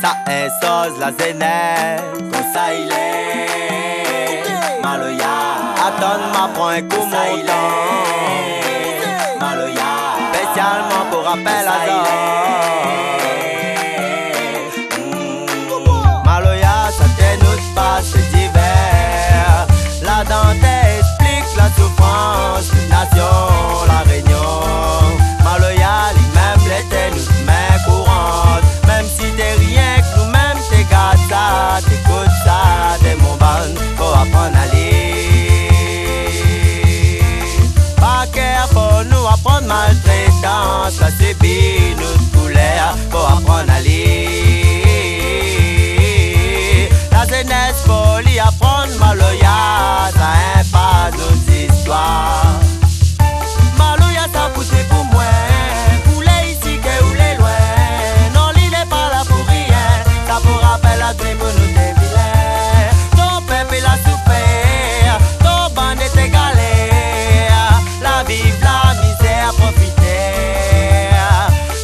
ça insosse la zénesse. Comme ça il est Maloya. Attends, m'apprends un coup montant. Maloya. Spécialement pour rappel à ça. Maloya, ça dénote pas, c'est divers. La dentelle explique la souffrance d'une nation, la réunion. Maloya, lui-même l'était nous mains courantes. Même si t'es rien que nous-mêmes, t'es garde ça, t'écoutes ça, t'es mon ban, faut apprendre à lire. Pas qu'à pour nous apprendre maltraitance, la subit notre couleur, faut apprendre à lire. La jeunesse folie apprendre Maloya, ça impasse nos histoires. Maloya ça poussé pour moi, couler ici que ou les loin. Non, il n'est pas là pour rien, ça vous rappelle la tribu nous des vilains. Ton peuple a souffert, ton bande était galère. La vie, la misère, profiter.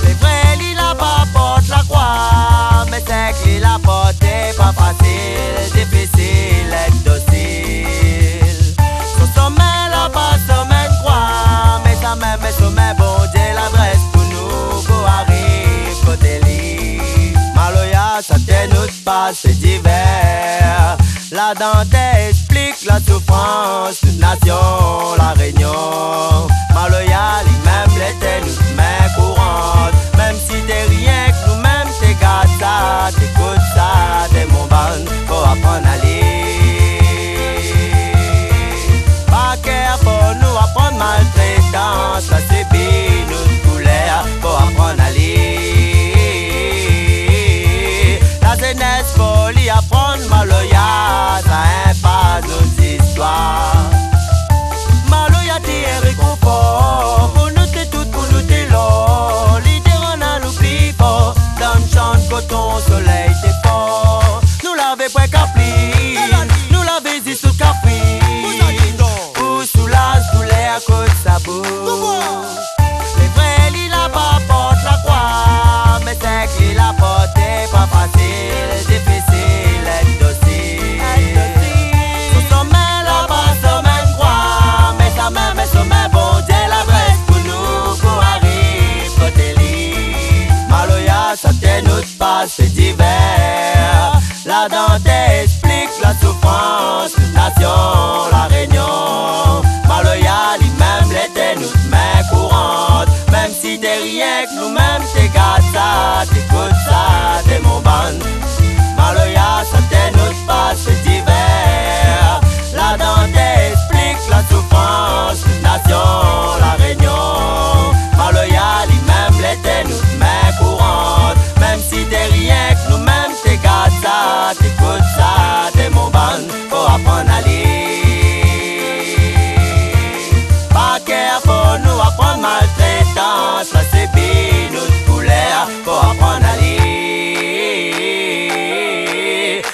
Les vrais lits la pas porte la croix, mais c'est que la porte est pas facile, difficile être docile. Son sommet là pas sommet croix, mais ça même sommet bon Dieu l'adresse pour nous pour arriver côté lit. Maloya ça dénote pas c'est divers. La dentelle explique la souffrance d'une nation, la réunion. Maloya lui-même l'était nous mains courantes. Même si t'es rien que nous-mêmes t'es garde ça, t'écoutes ça, t'es mon ban, faut apprendre à lire. Pas qu'à pour nous apprendre maltraitance, la subit notre couleur, faut apprendre à lire. La jeunesse folie apprendre Maloya, ça impasse nos histoires. Maloya t'es un réconfort, pour nous t'es tout, pour nous t'es l'or. L'idée on a l'oubli fort, dans le champ de coton, soleil t'es fort. Nous l'avons pas capli, nous l'avons dit sous le café. Ou sous la douleur à cause de sa bouche. Les vrais lits la pas porte la croix, mais c'est que la porte est pas facile, difficile être docile. Son sommet là pas sommet croix, mais ça même est sommet bon Dieu l'adresse pour nous pour arriver côté lit. Maloya ça dénote pas c'est divers. La dentelle explique la souffrance d'une nation, la réunion. Maloya lui-même l'était nous mains courantes. Même si t'es rien que nous-mêmes t'es garde ça, t'écoutes ça, t'es mon ban. Maloya ça dénote pas c'est divers. La dentelle explique la souffrance d'une nation, la réunion. Maloya lui-même l'était nous mains courantes. Même si t'es rien que nous-mêmes t'es garde ça, t'écoutes ça, t'es mon ban, faut apprendre à lire. Pas qu'à pour nous apprendre maltraitance, la subit notre couleur, faut apprendre à lire.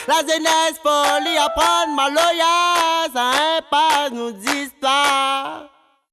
La jeunesse folie apprendre Maloya, ça impasse nos histoires.